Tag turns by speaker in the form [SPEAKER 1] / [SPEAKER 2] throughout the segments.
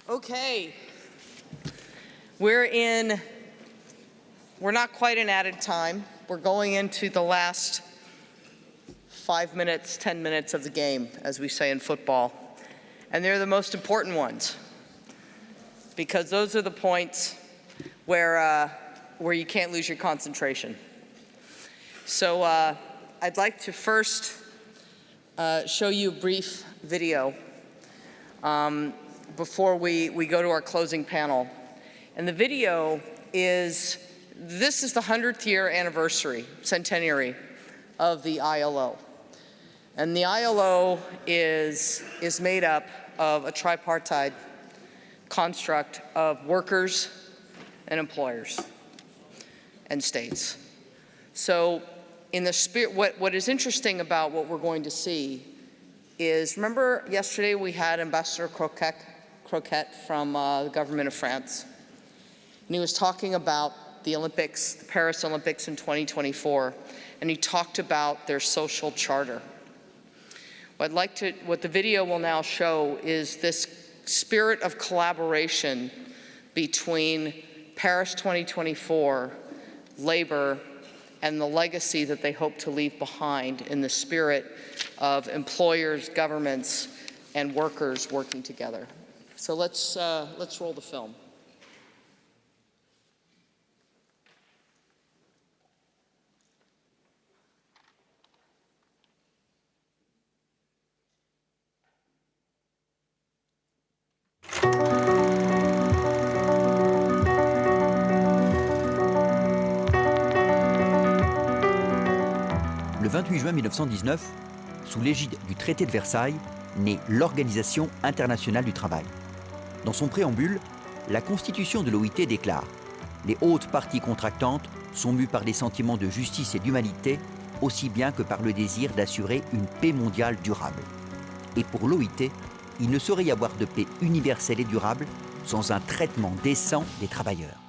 [SPEAKER 1] Okay, we're not quite in added time. We're going into the last 5 minutes, 10 minutes of the game, as we say in football. And they're the most important ones, because those are the points where you can't lose your concentration. So I'd like to first show you a brief video before we go to our closing panel. And the video is, this is the 100th year anniversary, centenary of the ILO. And the ILO is made up of a tripartite construct of workers and employers and states. So in the spirit, what is interesting about what we're going to see is, remember yesterday we had Ambassador Croquet from the government of France, and he was talking about the Olympics, the Paris Olympics in 2024, and he talked about their social charter. What the video will now show is this spirit of collaboration between Paris 2024, labor, and the legacy that they hope to leave behind in the spirit of employers, governments, and workers working together. So let's roll the film.
[SPEAKER 2] Le 28 juin 1919, sous l'égide du traité de Versailles, naît l'Organisation internationale du travail. Dans son préambule, la Constitution de l'OIT déclare « Les hautes parties contractantes sont mues par des sentiments de justice et d'humanité, aussi bien que par le désir d'assurer une paix mondiale durable. » Et pour l'OIT, il ne saurait y avoir de paix universelle et durable sans un traitement décent des travailleurs.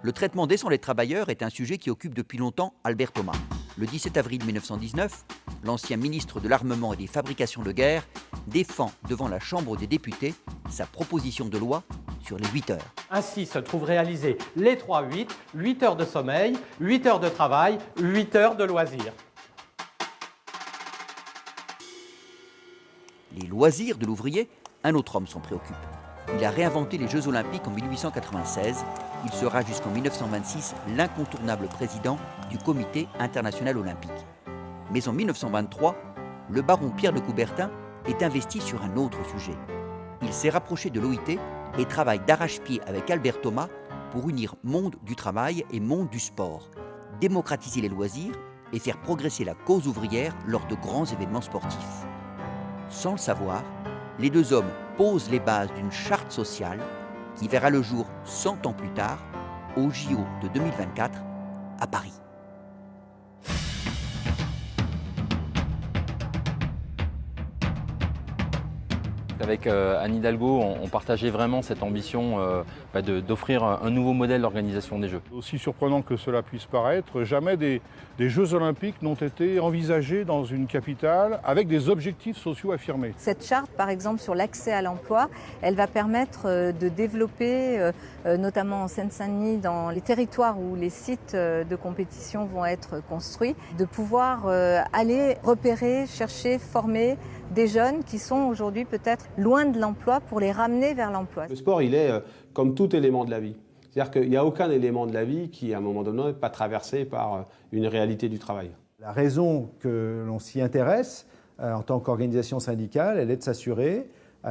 [SPEAKER 2] Le traitement décent des travailleurs est un sujet qui occupe depuis longtemps Albert Thomas. Le 17 avril 1919, l'ancien ministre de l'Armement et des Fabrications de guerre défend devant la Chambre des députés sa proposition de loi sur les 8 heures.
[SPEAKER 3] Ainsi se trouvent réalisés les 3-8, 8 heures de sommeil, 8 heures de travail, 8 heures de loisirs.
[SPEAKER 2] Les loisirs de l'ouvrier, un autre homme s'en préoccupe. Il a réinventé les Jeux Olympiques en 1896. Il sera jusqu'en 1926 l'incontournable président du Comité international olympique. Mais en 1923, le baron Pierre de Coubertin est investi sur un autre sujet. Il s'est rapproché de l'OIT et travaille d'arrache-pied avec Albert Thomas pour unir monde du travail et monde du sport, démocratiser les loisirs et faire progresser la cause ouvrière lors de grands événements sportifs. Sans le savoir, les deux hommes posent les bases d'une charte sociale qui verra le jour 100 ans plus tard, au JO de 2024, à Paris.
[SPEAKER 4] Avec Anne Hidalgo, on partageait vraiment cette ambition d'offrir un nouveau modèle d'organisation des Jeux.
[SPEAKER 5] Aussi surprenant que cela puisse paraître, jamais des Jeux Olympiques n'ont été envisagés dans une capitale avec des objectifs sociaux affirmés.
[SPEAKER 6] Cette charte, par exemple, sur l'accès à l'emploi, elle va permettre de développer, notamment en Seine-Saint-Denis, dans les territoires où les sites de compétition vont être construits, de pouvoir aller repérer, chercher, former des jeunes qui sont aujourd'hui peut-être loin de l'emploi pour les ramener vers l'emploi.
[SPEAKER 7] Le sport, il est comme tout élément de la vie. C'est-à-dire qu'il n'y a aucun élément de la vie qui, à un moment donné, n'est pas traversé par une réalité du travail.
[SPEAKER 8] La raison que l'on s'y intéresse en tant qu'organisation syndicale, elle est de s'assurer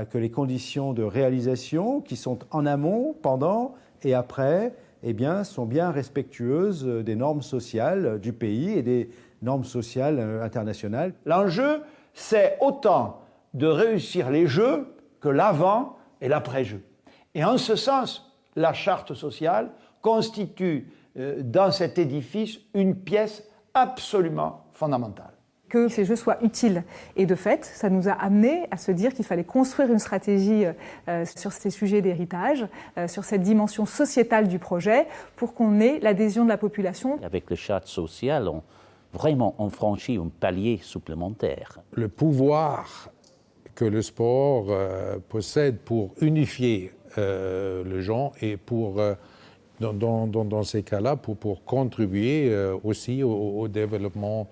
[SPEAKER 8] que les conditions de réalisation qui sont en amont, pendant et après, eh bien, sont bien respectueuses des normes sociales du pays et des normes sociales internationales.
[SPEAKER 9] L'enjeu, c'est autant de réussir les Jeux que l'avant et l'après-Jeux. Et en ce sens, la charte sociale constitue dans cet édifice une pièce absolument fondamentale.
[SPEAKER 10] Que ces Jeux soient utiles. Et de fait, ça nous a amené à se dire qu'il fallait construire une stratégie sur ces sujets d'héritage, sur cette dimension sociétale du projet, pour qu'on ait l'adhésion de la population.
[SPEAKER 11] Avec le charte social, on franchit un palier supplémentaire.
[SPEAKER 12] Le pouvoir que le sport possède pour unifier les gens et dans ces cas-là pour contribuer aussi au développement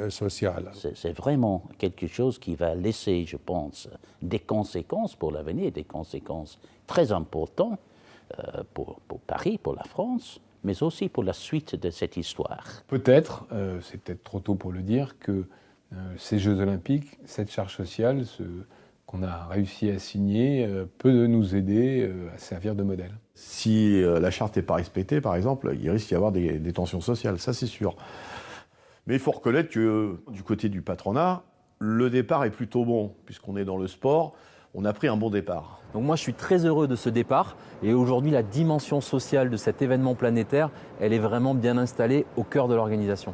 [SPEAKER 12] social.
[SPEAKER 11] C'est vraiment quelque chose qui va laisser, je pense, des conséquences pour l'avenir, des conséquences très importantes pour Paris, pour la France, mais aussi pour la suite de cette histoire.
[SPEAKER 13] Peut-être, c'est peut-être trop tôt pour le dire, que ces Jeux Olympiques, cette charte sociale qu'on a réussi à signer, peut nous aider à servir de modèle.
[SPEAKER 14] Si la charte n'est pas respectée, par exemple, il risque d'y avoir des tensions sociales, ça c'est sûr. Mais il faut reconnaître que du côté du patronat, le départ est plutôt bon, puisqu'on est dans le sport, on a pris un bon départ.
[SPEAKER 4] Donc moi je suis très heureux de ce départ et aujourd'hui la dimension sociale de cet événement planétaire, elle est vraiment bien installée au cœur de l'organisation.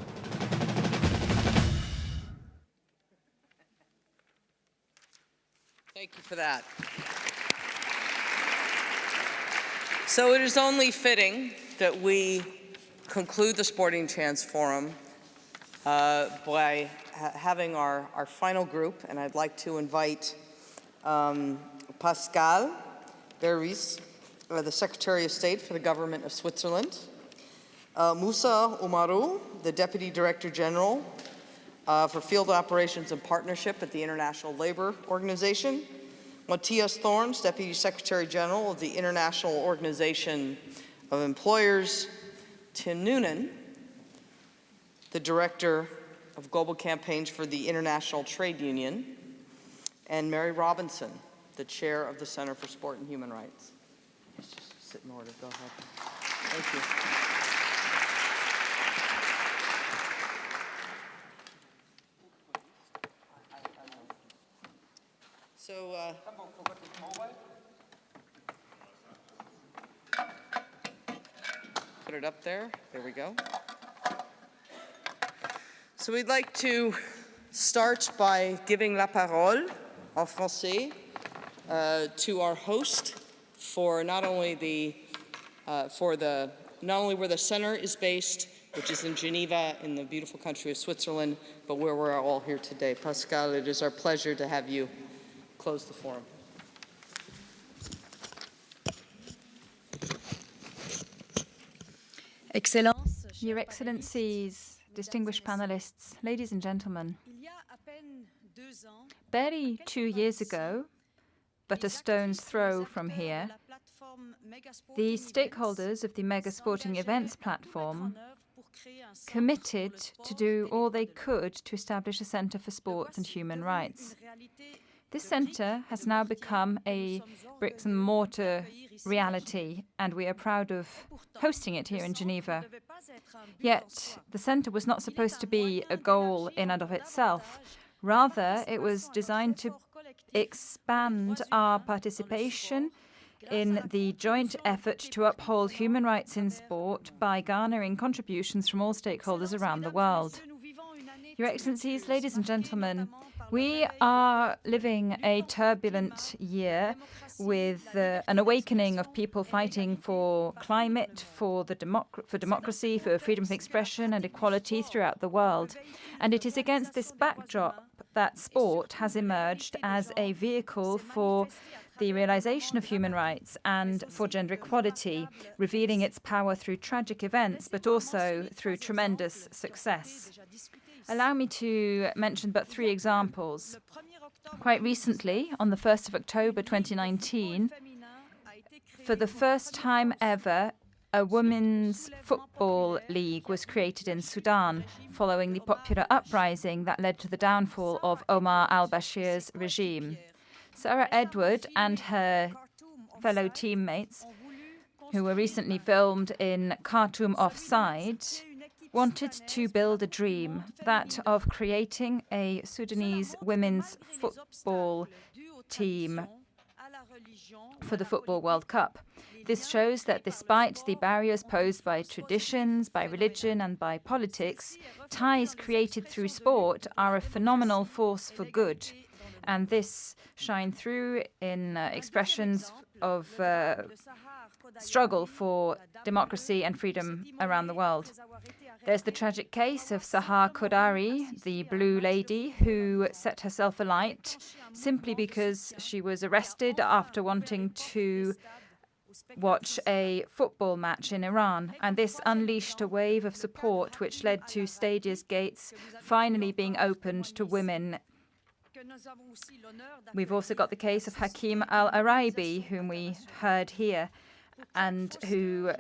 [SPEAKER 1] Thank you for that. So it is only fitting that we conclude the Sporting Chance Forum by having our final group, and I'd like to invite Pascale Baeriswyl, the Secretary of State for the Government of Switzerland, Moussa Oumarou, the Deputy Director General for Field Operations and Partnership at the International Labour Organization, Matthias Thorns, Deputy Secretary General of the International Organization of Employers, Tim Noonan, the Director of Global Campaigns for the International Trade Union, and Mary Robinson, the Chair of the Center for Sport and Human Rights. Let's just sit in order. Go ahead. Thank you. So, put it up there. There we go. So we'd like to start by giving la parole en français to our host for not only where the center is based, which is in Geneva in the beautiful country of Switzerland, but where we're all here today. Pascale, it is our pleasure to have you close the forum.
[SPEAKER 15] Your Excellencies, distinguished panelists, ladies and gentlemen, barely 2 years ago, but a stone's throw from here, the stakeholders of the Mega Sporting Events platform committed to do all they could to establish a Centre for Sport and Human Rights. This centre has now become a bricks-and-mortar reality, and we are proud of hosting it here in Geneva. Yet, the centre was not supposed to be a goal in and of itself. Rather, it was designed to expand our participation in the joint effort to uphold human rights in sport by garnering contributions from all stakeholders around the world. Your Excellencies, ladies and gentlemen, we are living a turbulent year with an awakening of people fighting for climate, for democracy, for freedom of expression and equality throughout the world. And it is against this backdrop that sport has emerged as a vehicle for the realization of human rights and for gender equality, revealing its power through tragic events, but also through tremendous success. Allow me to mention but 3 examples. Quite recently, on the 1st of October 2019, for the first time ever, a women's football league was created in Sudan, following the popular uprising that led to the downfall of Omar al-Bashir's regime. Sarah Edward and her fellow teammates, who were recently filmed in Khartoum Offside, wanted to build a dream, that of creating a Sudanese women's football team for the Football World Cup. This shows that despite the barriers posed by traditions, by religion and by politics, ties created through sport are a phenomenal force for good. and this shined through in expressions of struggle for democracy and freedom around the world. There's the tragic case of Sahar Kodari, the blue lady who set herself alight simply because she was arrested after wanting to watch a football match in Iran, and this unleashed a wave of support which led to Stadia's gates finally being opened to women. We've also got the case of Hakim Al-Araibi, whom we heard here, and who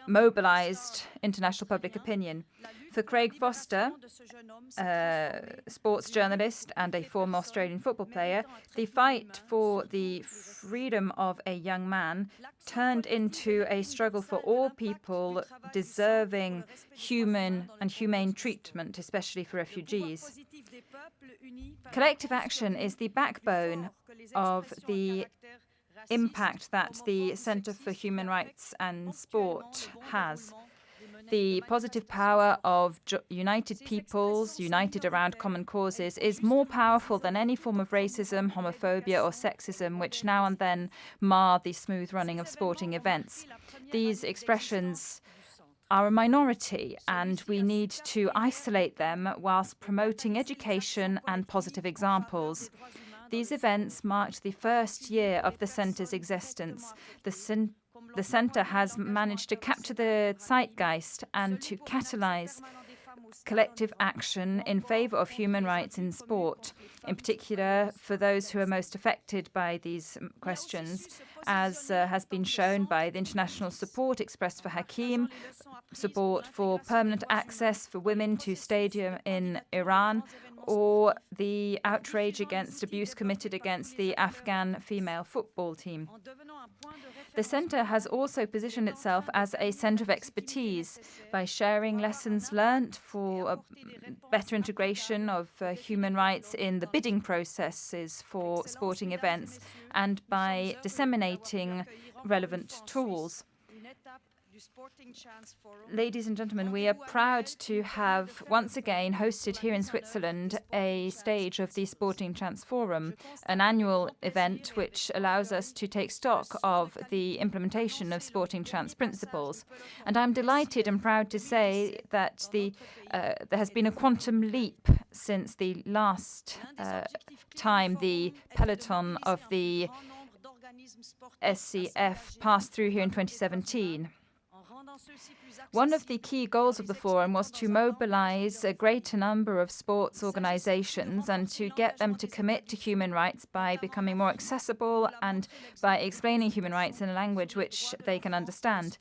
[SPEAKER 15] mobilized international public opinion. For Craig Foster, a sports journalist and a former Australian football player, the fight for the freedom of a young man turned into a struggle for all people deserving human and humane treatment, especially for refugees. Collective action is the backbone of the impact that the Centre for Human Rights and Sport has. The positive power of united peoples, united around common causes, is more powerful than any form of racism, homophobia or sexism, which now and then mar the smooth running of sporting events. These expressions are a minority, and we need to isolate them whilst promoting education and positive examples. These events marked the first year of the Centre's existence. The Centre has managed to capture the zeitgeist and to catalyse collective action in favour of human rights in sport, in particular for those who are most affected by these questions, as has been shown by the international support expressed for Hakim, support for permanent access for women to stadium in Iran, or the outrage against abuse committed against the Afghan female football team. The Centre has also positioned itself as a centre of expertise by sharing lessons learnt for a better integration of human rights in the bidding processes for sporting events and by disseminating relevant tools. Ladies and gentlemen, we are proud to have once again hosted here in Switzerland a stage of the Sporting Chance Forum, an annual event which allows us to take stock of the implementation of Sporting Chance principles. And I'm delighted and proud to say that there has been a quantum leap since the last time the peloton of the SCF passed through here in 2017. One of the key goals of the forum was to mobilize a greater number of sports organizations and to get them to commit to human rights by becoming more accessible and by explaining human rights in a language which they can understand.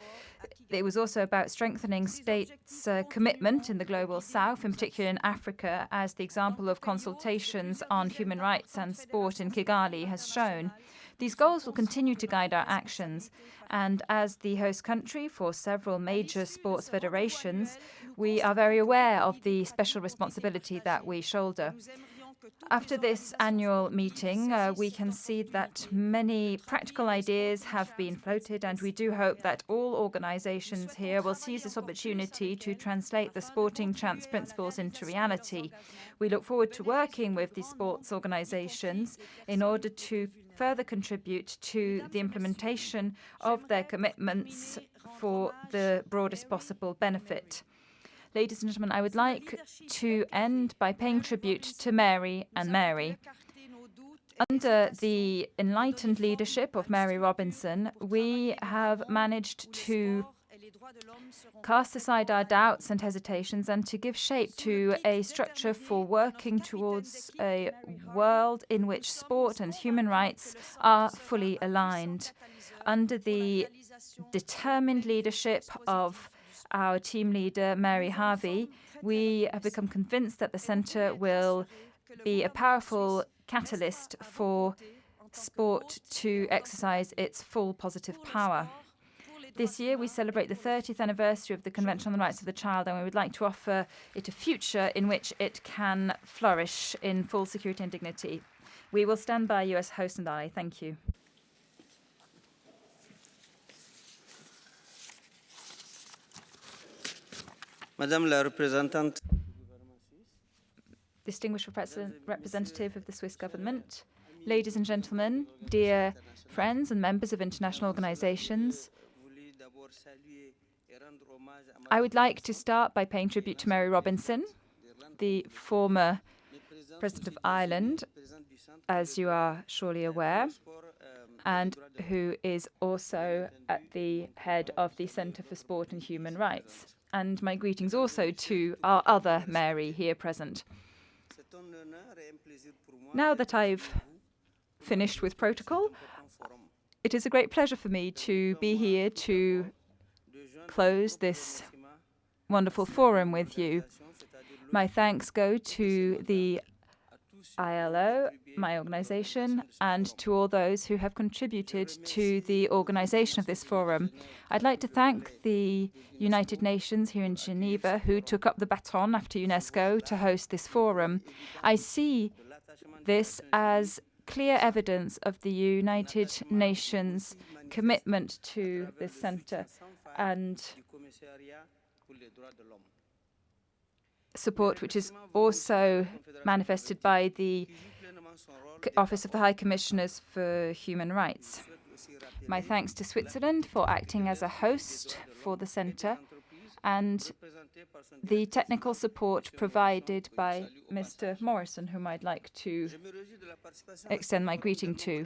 [SPEAKER 15] It was also about strengthening states' commitment in the global south, in particular in Africa, as the example of consultations on human rights and sport in Kigali has shown. These goals will continue to guide our actions, and as the host country for several major sports federations, we are very aware of the special responsibility that we shoulder. After this annual meeting, we can see that many practical ideas have been floated, and we do hope that all organizations here will seize this opportunity to translate the Sporting Chance principles into reality. We look forward to working with the sports organizations in order to further contribute to the implementation of their commitments for the broadest possible benefit. Ladies and gentlemen, I would like to end by paying tribute to Mary and Mary. Under the enlightened leadership of Mary Robinson, we have managed to cast aside our doubts and hesitations and to give shape to a structure for working towards a world in which sport and human rights are fully aligned. Under the determined leadership of our team leader, Mary Harvey, we have become convinced that the Centre will be a powerful catalyst for sport to exercise its full positive power. This year, we celebrate the 30th anniversary of the Convention on the Rights of the Child, and we would like to offer it a future in which it can flourish in full security and dignity. We will stand by you as host and ally. Thank you.
[SPEAKER 16] Madame la représentante.
[SPEAKER 15] distinguished representative of the Swiss government, ladies and gentlemen, dear friends and members of international organizations, I would like to start by paying tribute to Mary Robinson, the former President of Ireland, as you are surely aware, and who is also at the head of the Centre for Sport and Human Rights. And my greetings also to our other Mary here present. Now that I've finished with protocol, it is a great pleasure for me to be here to close this wonderful forum with you. My thanks go to the ILO, my organization, and to all those who have contributed to the organization of this forum. I'd like to thank the United Nations here in Geneva, who took up the baton after UNESCO to host this forum. I see this as clear evidence of the United Nations' commitment to this center and support, which is also manifested by the Office of the High Commissioners for Human Rights. My thanks to Switzerland for acting as a host for the centre and the technical support provided by Mr. Morrison, whom I'd like to extend my greeting to.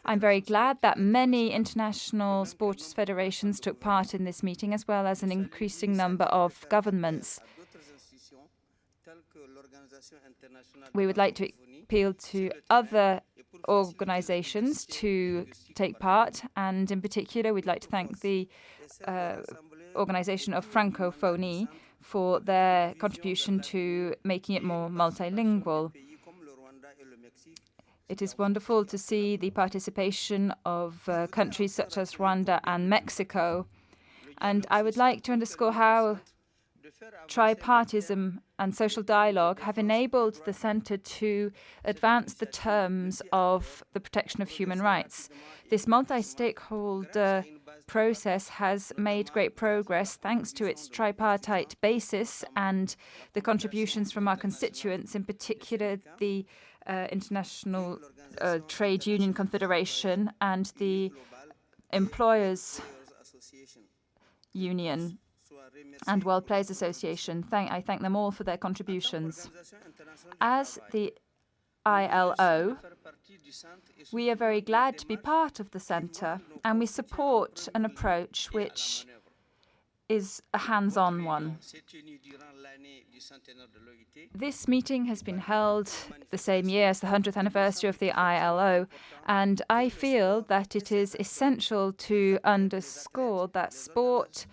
[SPEAKER 15] I'm very glad that many international sports federations took part in this meeting, as well as an increasing number of governments. We would like to appeal to other organizations to take part, and in particular, we'd like to thank the organization of Francophonie for their contribution to making it more multilingual. It is wonderful to see the participation of countries such as Rwanda and Mexico, and I would like to underscore how tripartism and social dialogue have enabled the Centre to advance the terms of the protection of human rights. This multi-stakeholder process has made great progress thanks to its tripartite basis and the contributions from our constituents, in particular the International Trade Union Confederation and the Employers Union and World Players Association. I thank them all for their contributions. As the ILO, we are very glad to be part of the Centre, and we support an approach which is a hands-on one. This meeting has been held the same year as the 100th anniversary of the ILO, and I feel that it is essential to underscore that sport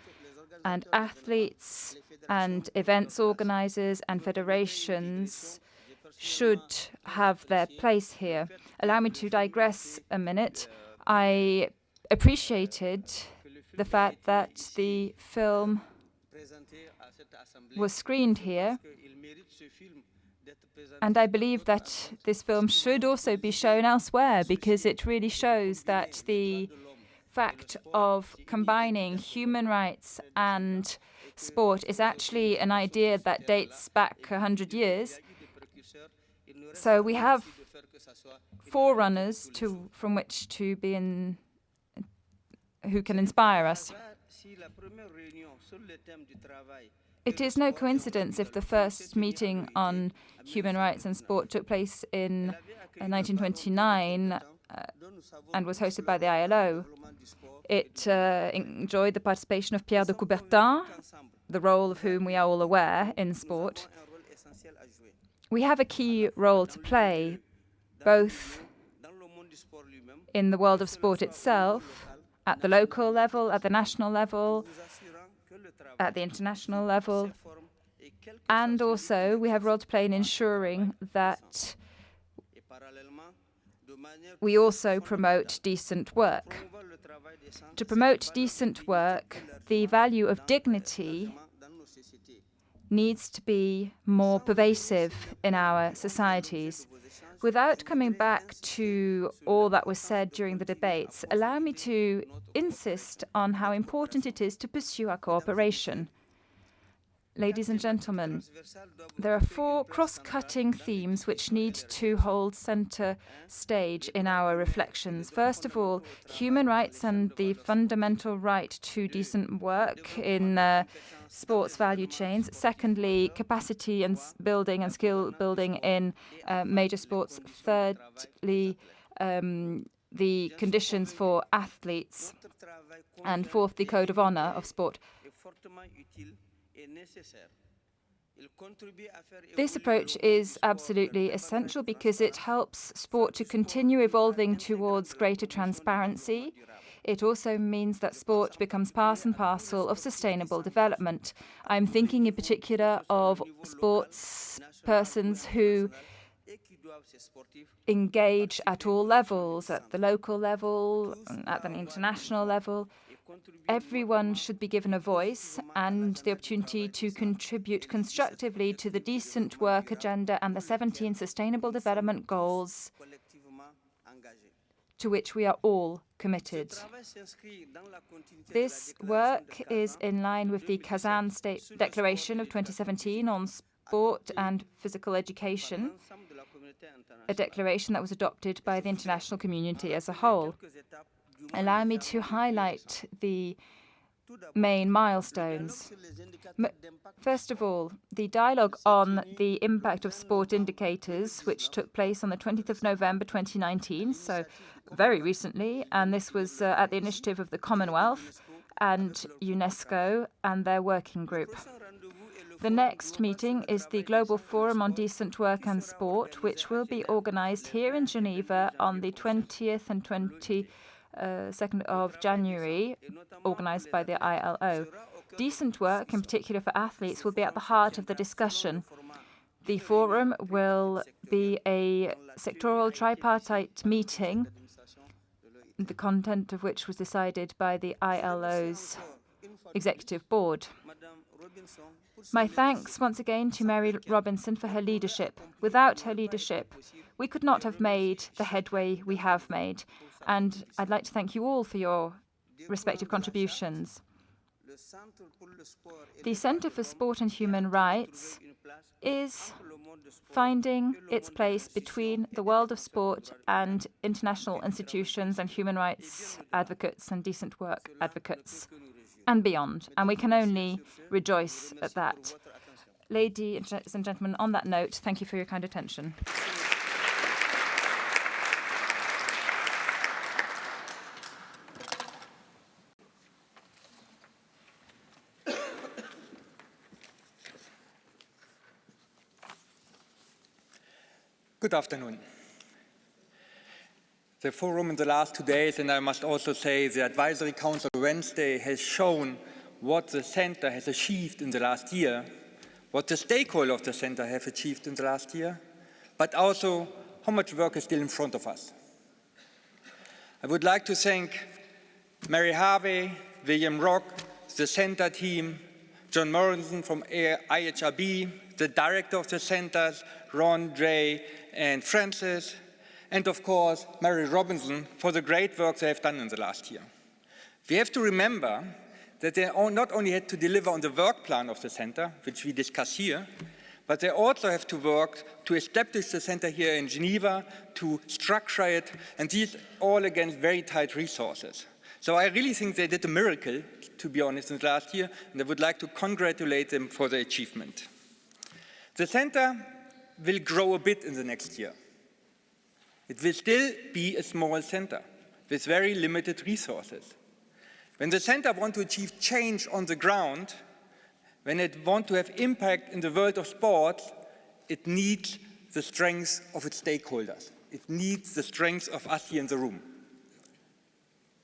[SPEAKER 15] and athletes and events organizers and federations should have their place here. Allow me to digress a minute. I appreciated the fact that the film was screened here, and I believe that this film should also be shown elsewhere, because it really shows that the fact of combining human rights and sport is actually an idea that dates back 100 years. So we have forerunners from which to be who can inspire us. It is no coincidence if the first meeting on human rights and sport took place in 1929 and was hosted by the ILO. It enjoyed the participation of Pierre de Coubertin, the role of whom we are all aware in sport. We have a key role to play, both in the world of sport itself, at the local level, at the national level, at the international level, and also we have a role to play in ensuring that we also promote decent work. To promote decent work, the value of dignity needs to be more pervasive in our societies. Without coming back to all that was said during the debates, allow me to insist on how important it is to pursue our cooperation. Ladies and gentlemen, there are 4 cross-cutting themes which need to hold centre stage in our reflections. First of all, human rights and the fundamental right to decent work in sports value chains. Secondly, capacity and building and skill building in major sports. Thirdly, the conditions for athletes. And fourth, the code of honour of sport. This approach is absolutely essential because it helps sport to continue evolving towards greater transparency. It also means that sport becomes part and parcel of sustainable development. I'm thinking in particular of sports persons who engage at all levels, at the local level, at the international level. Everyone should be given a voice and the opportunity to contribute constructively to the decent work agenda and the 17 Sustainable Development Goals to which we are all committed. This work is in line with the Kazan State Declaration of 2017 on sport and physical education, a declaration that was adopted by the international community as a whole. Allow me to highlight the main milestones. First of all, the dialogue on the impact of sport indicators, which took place on the 20th of November 2019, so very recently, and this was at the initiative of the Commonwealth and UNESCO and their working group. The next meeting is the Global Forum on Decent Work and Sport, which will be organized here in Geneva on the 20th and 22nd of January, organized by the ILO. Decent work, in particular for athletes, will be at the heart of the discussion. The forum will be a sectoral tripartite meeting, the content of which was decided by the ILO's executive board. My thanks once again to Mary Robinson for her leadership. Without her leadership, we could not have made the headway we have made. And I'd like to thank you all for your respective contributions. The Centre for Sport and Human Rights is finding its place between the world of sport and international institutions and human rights advocates and decent work advocates and beyond. And we can only rejoice at that. Ladies and gentlemen, on that note, thank you for your kind attention.
[SPEAKER 16] Good afternoon. The forum in the last 2 days, and I must also say the Advisory Council Wednesday, has shown what the Centre has achieved in the last year, what the stakeholders of the Centre have achieved in the last year, but also how much work is still in front of us. I would like to thank Mary Harvey, William Rock, the Centre team, John Morrison from IHRB, the director of the centres, Ron, Jay, and Francis, and of course, Mary Robinson for the great work they have done in the last year. We have to remember that they not only had to deliver on the work plan of the centre, which we discuss here, but they also have to work to establish the centre here in Geneva, to structure it, and these all against very tight resources. So I really think they did a miracle, to be honest, in the last year, and I would like to congratulate them for the achievement. The centre will grow a bit in the next year. It will still be a small centre with very limited resources. When the centre wants to achieve change on the ground, when it wants to have impact in the world of sports, it needs the strength of its stakeholders. It needs the strength of us here in the room.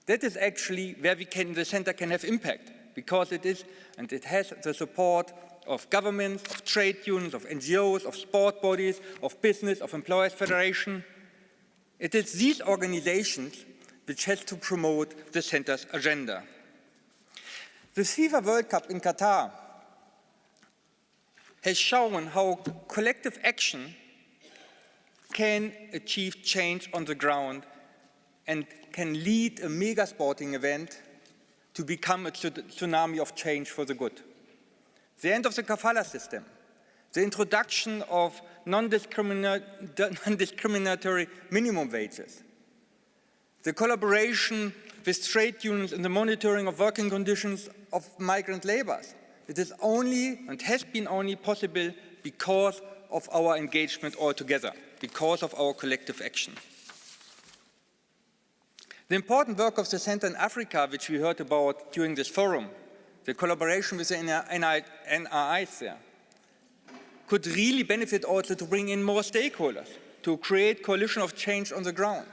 [SPEAKER 16] That is actually where the centre can have impact, because it is, and it has the support of governments, of trade unions, of NGOs, of sport bodies, of business, of employers' federation. It is these organizations which has to promote the centre's agenda. The FIFA World Cup in Qatar has shown how collective action can achieve change on the ground and can lead a mega sporting event to become a tsunami of change for the good. the end of the kafala system, the introduction of non-discriminatory minimum wages, the collaboration with trade unions in the monitoring of working conditions of migrant laborers. It is only and has been only possible because of our engagement all together, because of our collective action. The important work of the Center in Africa, which we heard about during this forum, the collaboration with the NRIs there, could really benefit also to bring in more stakeholders, to create coalition of change on the ground.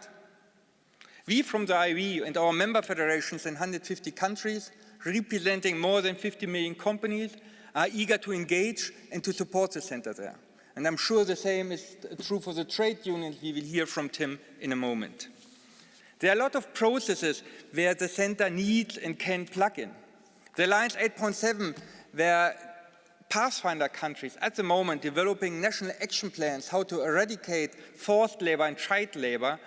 [SPEAKER 16] We from the IB and our member federations in 150 countries, representing more than 50 million companies, are eager to engage and to support the Center there. And I'm sure the same is true for the trade unions we will hear from Tim in a moment. There are a lot of processes where the Center needs and can plug in. The Alliance 8.7, where Pathfinder countries at the moment developing national action plans how to eradicate forced labor and child labor,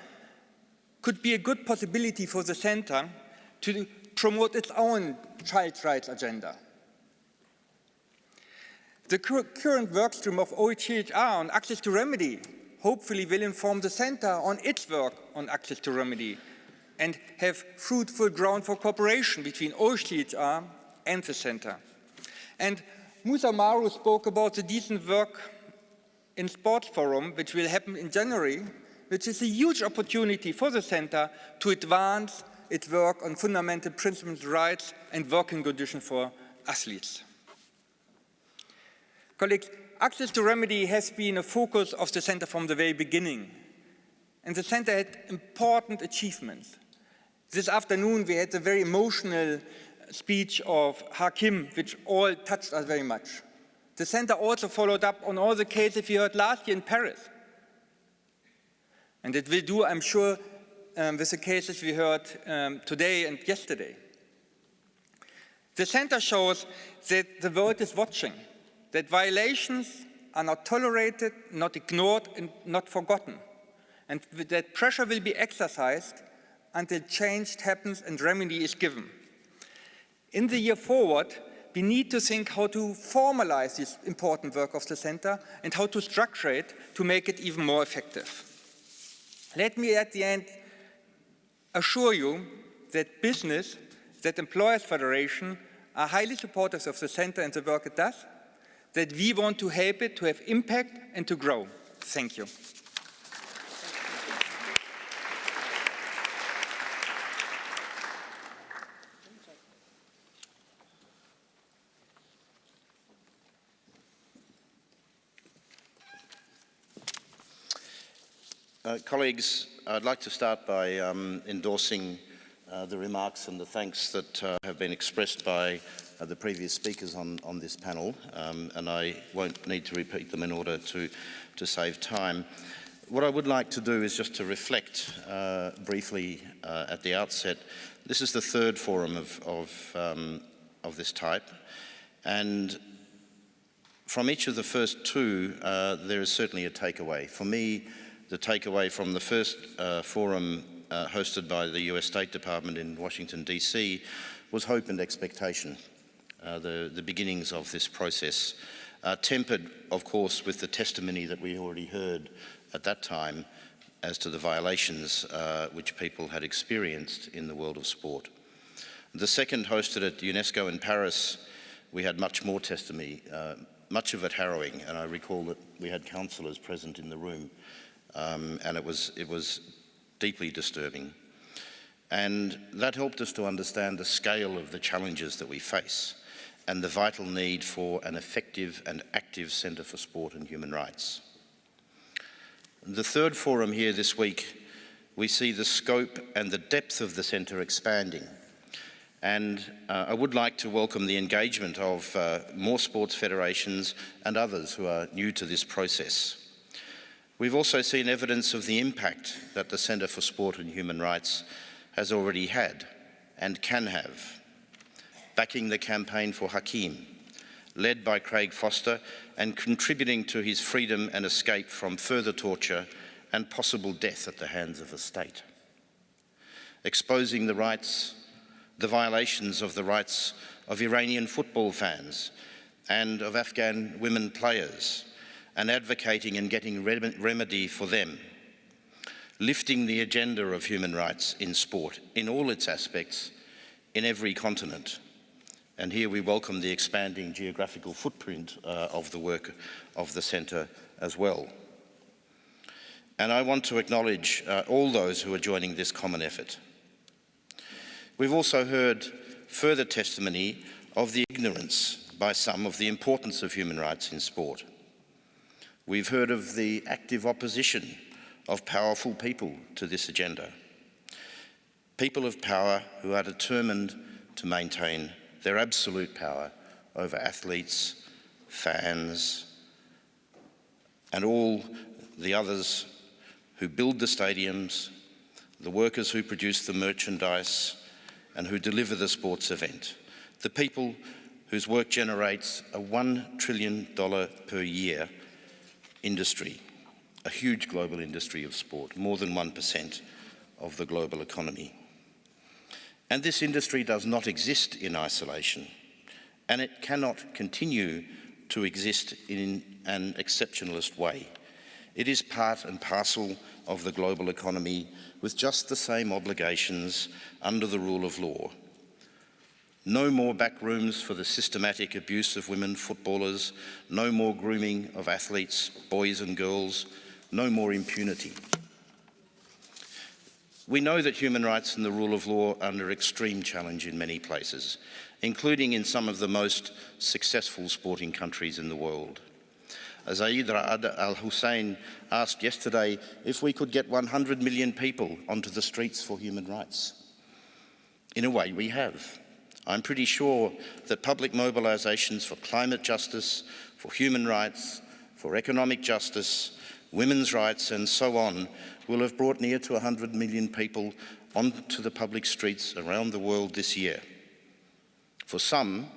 [SPEAKER 16] could be a good possibility for the Center to promote its own child rights agenda. The current workstream of OHCHR on access to remedy hopefully will inform the Center on its work on access to remedy and have fruitful ground for cooperation between OHCHR and the Center. And Moussa Oumarou spoke about the decent work in Sports Forum, which will happen in January, which is a huge opportunity for the Center to advance its work on fundamental principles, rights and working conditions for athletes. Colleagues, access to remedy has been a focus of the Center from the very beginning. And the Center had important achievements. This afternoon we had the very emotional speech of Hakim, which all touched us very much. The Center also followed up on all the cases we heard last year in Paris. And it will do, I'm sure, with the cases we heard today and yesterday. The Center shows that the world is watching, that violations are not tolerated, not ignored, and not forgotten, and that pressure will be exercised until change happens and remedy is given. In the year forward, we need to think how to formalize this important work of the Center and how to structure it to make it even more effective. Let me at the end assure you that business, that Employers Federation are highly supportive of the Center and the work it does, that we want to help it to have impact and to grow. Thank you.
[SPEAKER 17] Colleagues, I'd like to start by endorsing the remarks and the thanks that have been expressed by the previous speakers on this panel, and I won't need to repeat them in order to save time. What I would like to do is just to reflect briefly at the outset. This is the third forum of this type, and from each of the first two, there is certainly a takeaway. For me, the takeaway from the first forum hosted by the US State Department in Washington, D.C. was hope and expectation, the beginnings of this process, tempered, of course, with the testimony that we already heard at that time as to the violations which people had experienced in the world of sport. The second, hosted at UNESCO in Paris, we had much more testimony, much of it harrowing, and I recall that we had counsellors present in the room. And it was deeply disturbing. And that helped us to understand the scale of the challenges that we face and the vital need for an effective and active Centre for Sport and Human Rights. The third forum here this week, we see the scope and the depth of the Centre expanding. And I would like to welcome the engagement of more sports federations and others who are new to this process. We've also seen evidence of the impact that the Centre for Sport and Human Rights has already had and can have. Backing the campaign for Hakim, led by Craig Foster and contributing to his freedom and escape from further torture and possible death at the hands of the state. Exposing the violations of the rights of Iranian football fans, and of Afghan women players, and advocating and getting remedy for them, lifting the agenda of human rights in sport in all its aspects in every continent. And here we welcome the expanding geographical footprint of the work of the Centre as well. And I want to acknowledge all those who are joining this common effort. We've also heard further testimony of the ignorance by some of the importance of human rights in sport. We've heard of the active opposition of powerful people to this agenda. People of power who are determined to maintain their absolute power over athletes, fans, and all the others who build the stadiums, the workers who produce the merchandise, and who deliver the sports event. The people whose work generates a $1 trillion per year industry, a huge global industry of sport, more than 1% of the global economy. And this industry does not exist in isolation, and it cannot continue to exist in an exceptionalist way. It is part and parcel of the global economy with just the same obligations under the rule of law. No more backrooms for the systematic abuse of women footballers, no more grooming of athletes, boys and girls, no more impunity. We know that human rights and the rule of law are under extreme challenge in many places, including in some of the most successful sporting countries in the world. Zaid Ra'ad al-Hussein asked yesterday if we could get 100 million people onto the streets for human rights. In a way, we have. I'm pretty sure that public mobilisations for climate justice, for human rights, for economic justice, women's rights and so on will have brought near to 100 million people onto the public streets around the world this year. For some,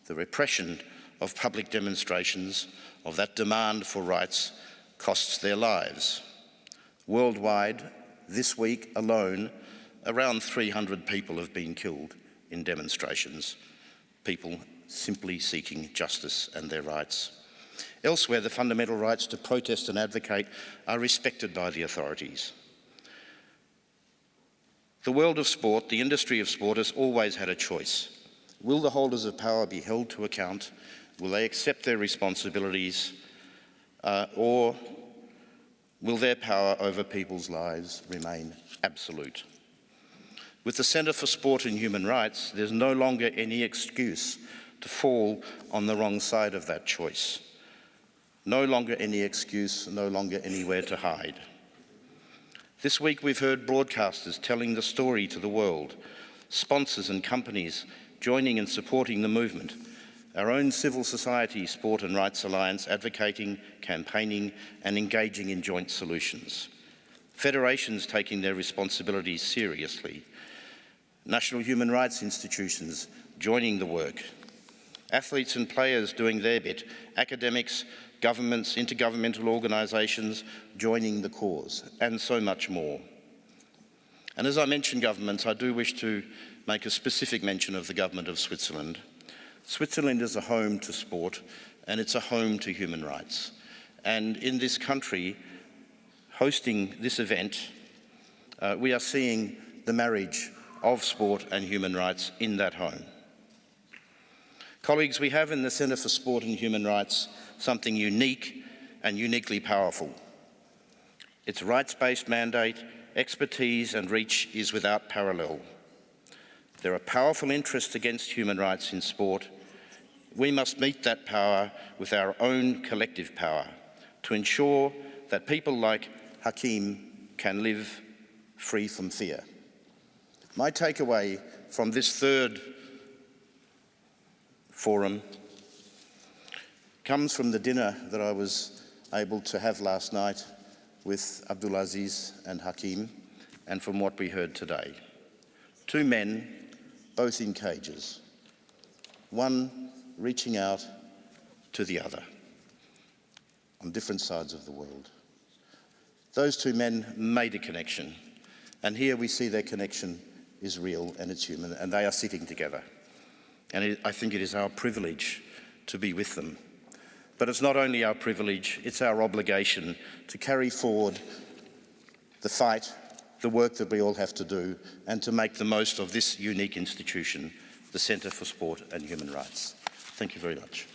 [SPEAKER 17] the repression of public demonstrations of that demand for rights costs their lives. Worldwide, this week alone, around 300 people have been killed in demonstrations, people simply seeking justice and their rights. Elsewhere, the fundamental rights to protest and advocate are respected by the authorities. The world of sport, the industry of sport, has always had a choice. Will the holders of power be held to account? Will they accept their responsibilities? Or will their power over people's lives remain absolute? With the Centre for Sport and Human Rights, there's no longer any excuse to fall on the wrong side of that choice. No longer any excuse, no longer anywhere to hide. This week we've heard broadcasters telling the story to the world, sponsors and companies joining and supporting the movement, our own civil society Sport and Rights Alliance advocating, campaigning and engaging in joint solutions. Federations taking their responsibilities seriously. National human rights institutions joining the work. Athletes and players doing their bit. Academics, governments, intergovernmental organisations joining the cause, and so much more. And as I mentioned governments, I do wish to make a specific mention of the government of Switzerland. Switzerland is a home to sport, and it's a home to human rights. And in this country, hosting this event, we are seeing the marriage of sport and human rights in that home. Colleagues, we have in the Centre for Sport and Human Rights something unique and uniquely powerful. Its rights-based mandate, expertise and reach is without parallel. There are powerful interests against human rights in sport. We must meet that power with our own collective power to ensure that people like Hakim can live free from fear. My takeaway from this third forum comes from the dinner that I was able to have last night with Abdulaziz and Hakim, and from what we heard today. Two men, both in cages, one reaching out to the other on different sides of the world. Those two men made a connection, and here we see their connection is real and it's human, and they are sitting together. And I think it is our privilege to be with them. But it's not only our privilege, it's our obligation to carry forward the fight, the work that we all have to do, and to make the most of this unique institution, the Centre for Sport and Human Rights. Thank you very much.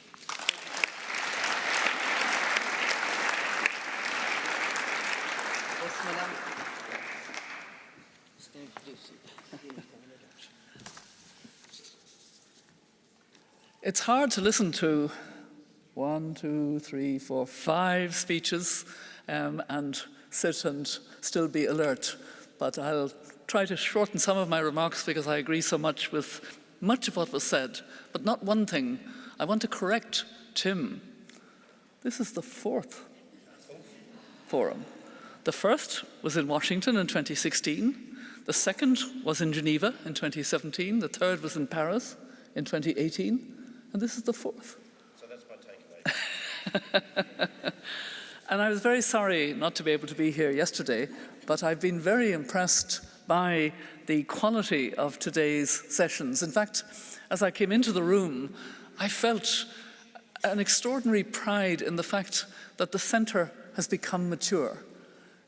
[SPEAKER 18] It's hard to listen to 1, 2, 3, 4, 5 speeches and sit and still be alert. But I'll try to shorten some of my remarks because I agree so much with much of what was said, but not one thing. I want to correct Tim. This is the 4th forum. The first was in Washington in 2016. The second was in Geneva in 2017. The third was in Paris in 2018. And this is the 4th.
[SPEAKER 17] So that's my takeaway.
[SPEAKER 18] And I was very sorry not to be able to be here yesterday, but I've been very impressed by the quality of today's sessions. In fact, as I came into the room, I felt an extraordinary pride in the fact that the centre has become mature.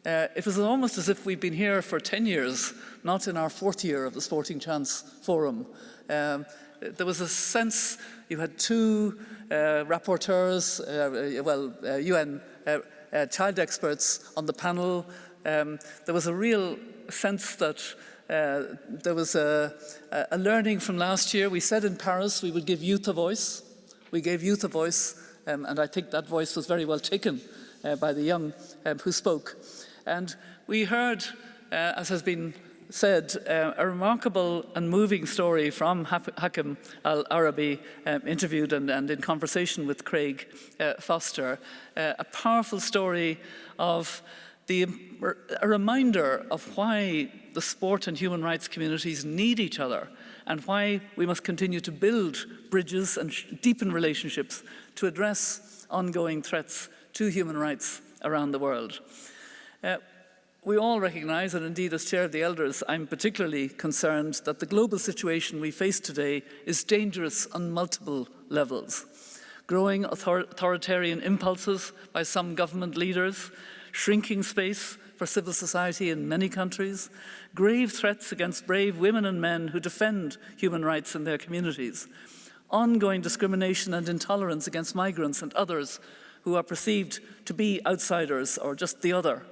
[SPEAKER 18] It was almost as if we'd been here for 10 years, not in our 4th year of the Sporting Chance Forum. There was a sense, you had 2 rapporteurs, UN child experts on the panel. There was a real sense that there was a learning from last year. We said in Paris we would give youth a voice. We gave youth a voice, and I think that voice was very well taken by the young who spoke. And we heard, as has been said, a remarkable and moving story from Hakim Al-Arabi, interviewed and in conversation with Craig Foster, a powerful story of a reminder of why the sport and human rights communities need each other and why we must continue to build bridges and deepen relationships to address ongoing threats to human rights around the world. We all recognise, and indeed as Chair of the Elders, I'm particularly concerned that the global situation we face today is dangerous on multiple levels. Growing authoritarian impulses by some government leaders, shrinking space for civil society in many countries, grave threats against brave women and men who defend human rights in their communities, ongoing discrimination and intolerance against migrants and others who are perceived to be outsiders or just the other,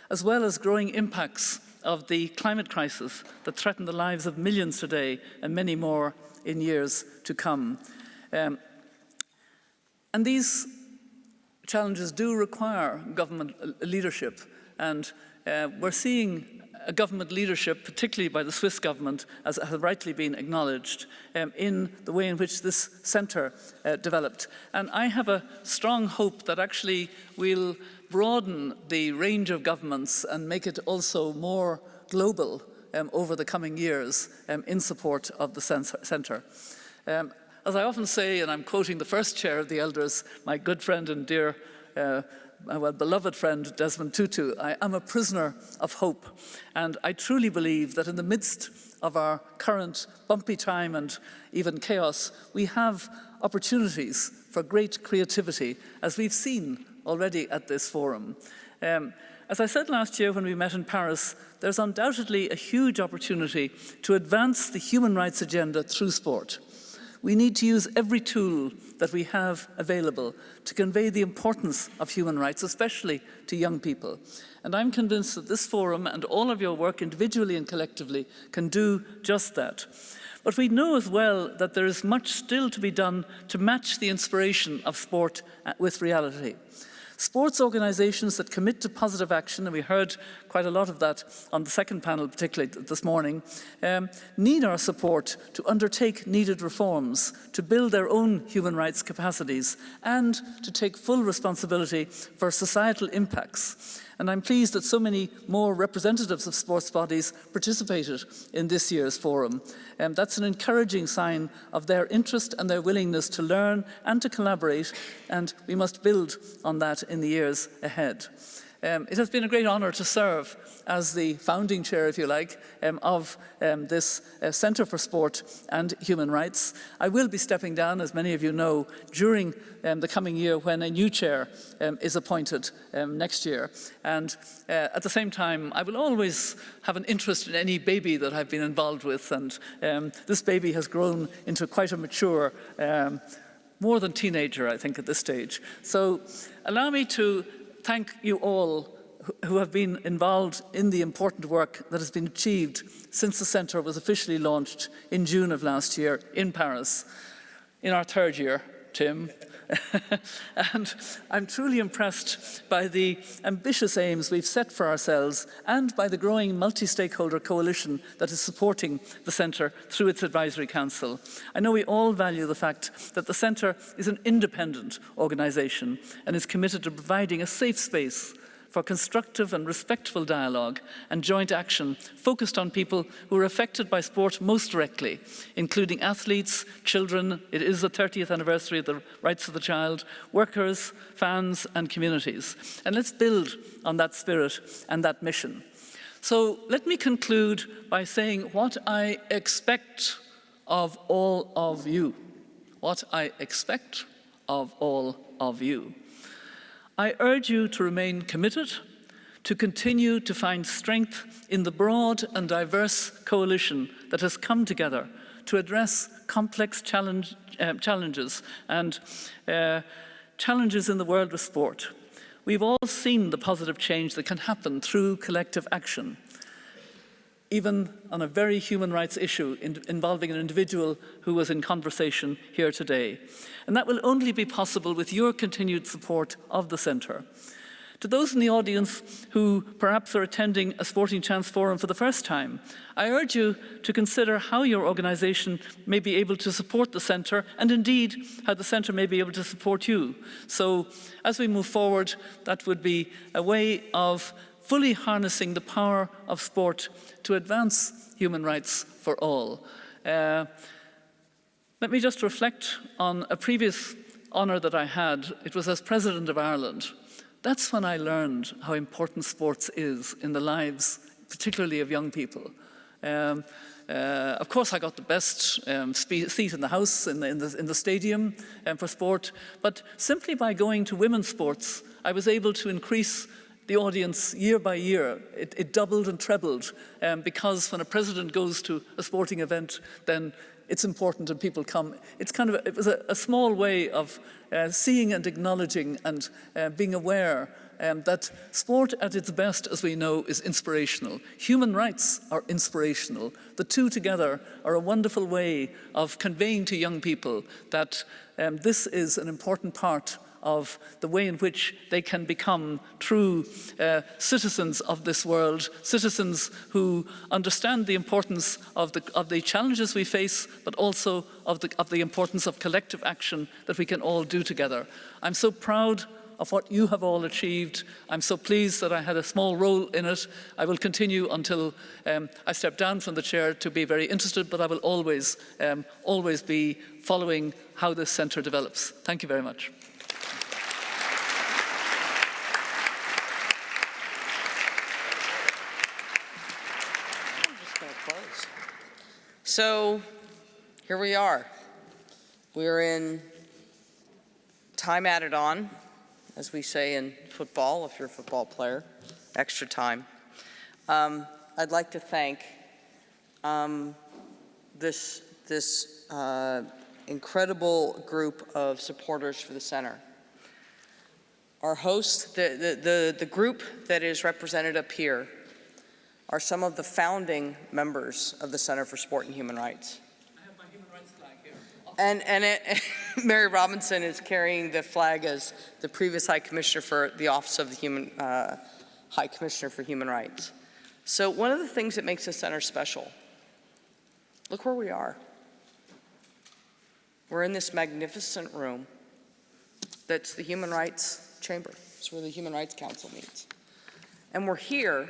[SPEAKER 18] as well as growing impacts of the climate crisis that threaten the lives of millions today and many more in years to come. And these challenges do require government leadership, and we're seeing a government leadership, particularly by the Swiss government, as has rightly been acknowledged, in the way in which this centre developed. And I have a strong hope that actually we'll broaden the range of governments and make it also more global over the coming years in support of the centre. As I often say, and I'm quoting the first Chair of the Elders, my good friend and dear, beloved friend Desmond Tutu, I am a prisoner of hope. And I truly believe that in the midst of our current bumpy time and even chaos, we have opportunities for great creativity, as we've seen already at this forum. As I said last year when we met in Paris, there's undoubtedly a huge opportunity to advance the human rights agenda through sport. We need to use every tool that we have available to convey the importance of human rights, especially to young people. And I'm convinced that this forum and all of your work individually and collectively can do just that. But we know as well that there is much still to be done to match the inspiration of sport with reality. Sports organisations that commit to positive action, and we heard quite a lot of that on the second panel, particularly this morning, need our support to undertake needed reforms, to build their own human rights capacities, and to take full responsibility for societal impacts. And I'm pleased that so many more representatives of sports bodies participated in this year's forum. That's an encouraging sign of their interest and their willingness to learn and to collaborate, and we must build on that in the years ahead. It has been a great honour to serve as the founding chair, if you like, of this Centre for Sport and Human Rights. I will be stepping down, as many of you know, during the coming year when a new chair is appointed next year. And at the same time, I will always have an interest in any baby that I've been involved with. And this baby has grown into quite a mature, more than teenager, I think, at this stage. So allow me to thank you all who have been involved in the important work that has been achieved since the Centre was officially launched in June of last year in Paris, in our third year, Tim. And I'm truly impressed by the ambitious aims we've set for ourselves and by the growing multi-stakeholder coalition that is supporting the Centre through its Advisory Council. I know we all value the fact that the Centre is an independent organisation and is committed to providing a safe space for constructive and respectful dialogue and joint action focused on people who are affected by sport most directly, including athletes, children, it is the 30th anniversary of the rights of the child, workers, fans and communities. And let's build on that spirit and that mission. So let me conclude by saying what I expect of all of you. What I expect of all of you. I urge you to remain committed, to continue to find strength in the broad and diverse coalition that has come together to address complex challenges and challenges in the world of sport. We've all seen the positive change that can happen through collective action, even on a very human rights issue involving an individual who was in conversation here today. And that will only be possible with your continued support of the Centre. To those in the audience who perhaps are attending a Sporting Chance Forum for the first time, I urge you to consider how your organisation may be able to support the Centre and indeed how the Centre may be able to support you. So as we move forward, that would be a way of fully harnessing the power of sport to advance human rights for all. Let me just reflect on a previous honour that I had. It was as President of Ireland. That's when I learned how important sports is in the lives, particularly of young people. Of course, I got the best seat in the house, in the stadium for sport, but simply by going to women's sports, I was able to increase the audience year by year. It doubled and trebled because when a president goes to a sporting event, then it's important and people come. It was a small way of seeing and acknowledging and being aware that sport at its best, as we know, is inspirational. Human rights are inspirational. The two together are a wonderful way of conveying to young people that this is an important part of the way in which they can become true citizens of this world, citizens who understand the importance of the challenges we face, but also of the importance of collective action that we can all do together. I'm so proud of what you have all achieved. I'm so pleased that I had a small role in it. I will continue until I step down from the chair to be very interested, but I will always be following how this centre develops. Thank you very much.
[SPEAKER 1] So here we are. We're in time added on, as we say in football, if you're a football player, extra time. I'd like to thank this incredible group of supporters for the center. Our hosts, the group that is represented up here, are some of the founding members of the Center for Sport and Human Rights.
[SPEAKER 18] I have my human rights flag here.
[SPEAKER 1] Mary Robinson is carrying the flag as the previous High Commissioner for the Office of the High Commissioner for Human Rights. So one of the things that makes the center special, look where we are. We're in this magnificent room that's the Human Rights Chamber. It's where the Human Rights Council meets. And we're here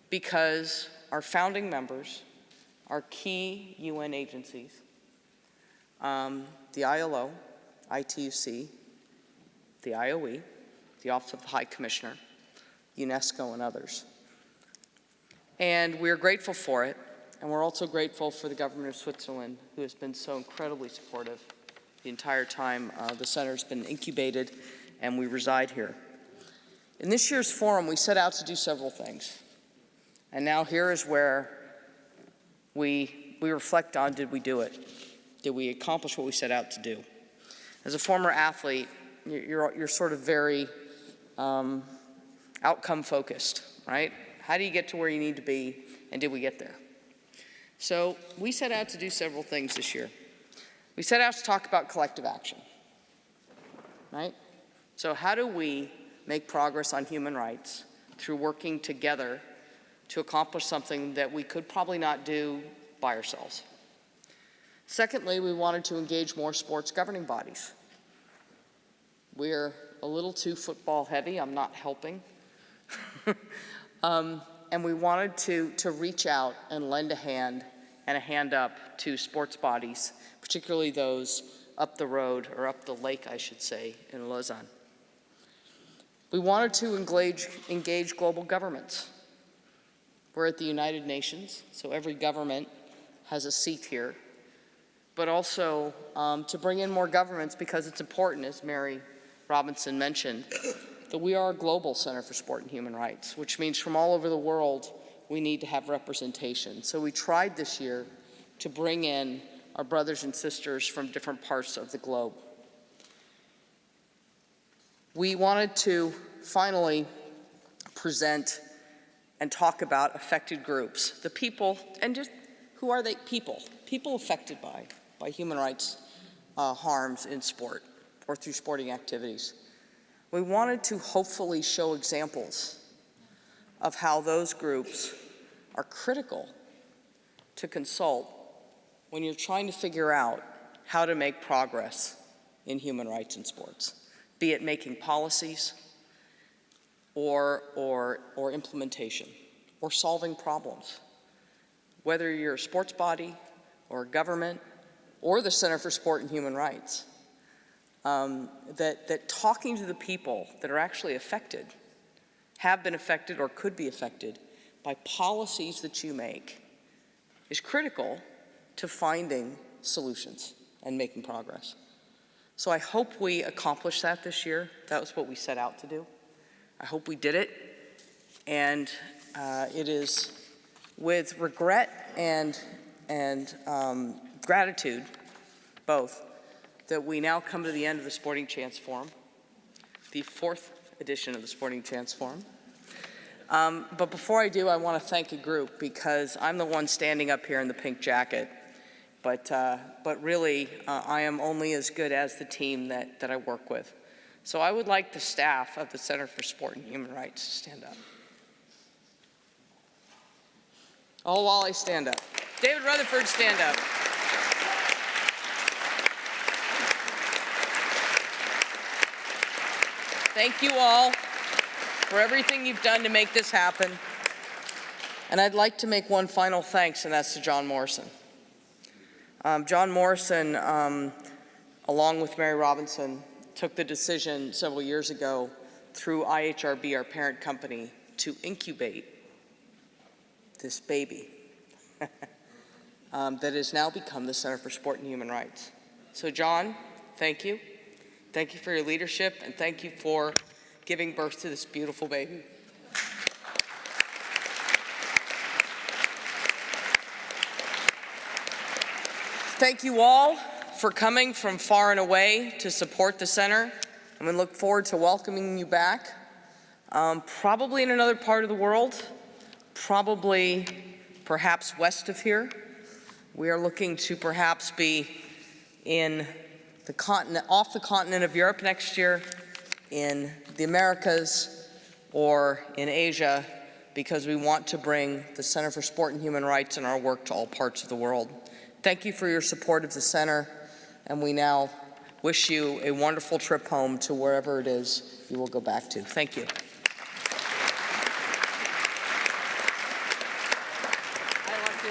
[SPEAKER 1] because our founding members, our key UN agencies, the ILO, ITUC, the IOE, the Office of the High Commissioner, UNESCO, and others. And we're grateful for it, and we're also grateful for the government of Switzerland, who has been so incredibly supportive the entire time the center's been incubated and we reside here. In this year's forum, we set out to do several things. And now here is where we reflect on, did we do it? Did we accomplish what we set out to do? As a former athlete, you're sort of very outcome focused, right? How do you get to where you need to be, and did we get there? So we set out to do several things this year. We set out to talk about collective action, right? So how do we make progress on human rights through working together to accomplish something that we could probably not do by ourselves? Secondly, we wanted to engage more sports governing bodies. We're a little too football heavy, I'm not helping. And we wanted to reach out and lend a hand and a hand up to sports bodies, particularly those up the road, or up the lake, I should say, in Lausanne. We wanted to engage global governments. We're at the United Nations, so every government has a seat here, but also to bring in more governments, because it's important, as Mary Robinson mentioned, that we are a global center for sport and human rights, which means from all over the world, we need to have representation. So we tried this year to bring in our brothers and sisters from different parts of the globe. We wanted to finally present and talk about affected groups, the people, and just who are they? People affected by human rights harms in sport or through sporting activities. We wanted to hopefully show examples of how those groups are critical to consult when you're trying to figure out how to make progress in human rights in sports, be it making policies or implementation or solving problems. Whether you're a sports body or a government or the Center for Sport and Human Rights, that talking to the people that are actually affected, have been affected or could be affected by policies that you make is critical to finding solutions and making progress. So I hope we accomplished that this year. That was what we set out to do. I hope we did it. And it is with regret and gratitude, both, that we now come to the end of the Sporting Chance Forum, the 4th edition of the Sporting Chance Forum. But before I do, I want to thank a group, because I'm the one standing up here in the pink jacket, but really I am only as good as the team that I work with. So I would like the staff of the Center for Sport and Human Rights to stand up. All while I stand up. David Rutherford, stand up. Thank you all for everything you've done to make this happen. And I'd like to make one final thanks, and that's to John Morrison. John Morrison, along with Mary Robinson, took the decision several years ago through IHRB, our parent company, to incubate this baby that has now become the Center for Sport and Human Rights. So John, thank you. Thank you for your leadership, and thank you for giving birth to this beautiful baby. Thank you all for coming from far and away to support the center, and we look forward to welcoming you back, probably in another part of the world, probably perhaps west of here. We are looking to perhaps be in the continent, off the continent of Europe next year, in the Americas, or in Asia, because we want to bring the Center for Sport and Human Rights and our work to all parts of the world. Thank you for your support of the center, and we now wish you a wonderful trip home to wherever it is you will go back to. Thank you. I like the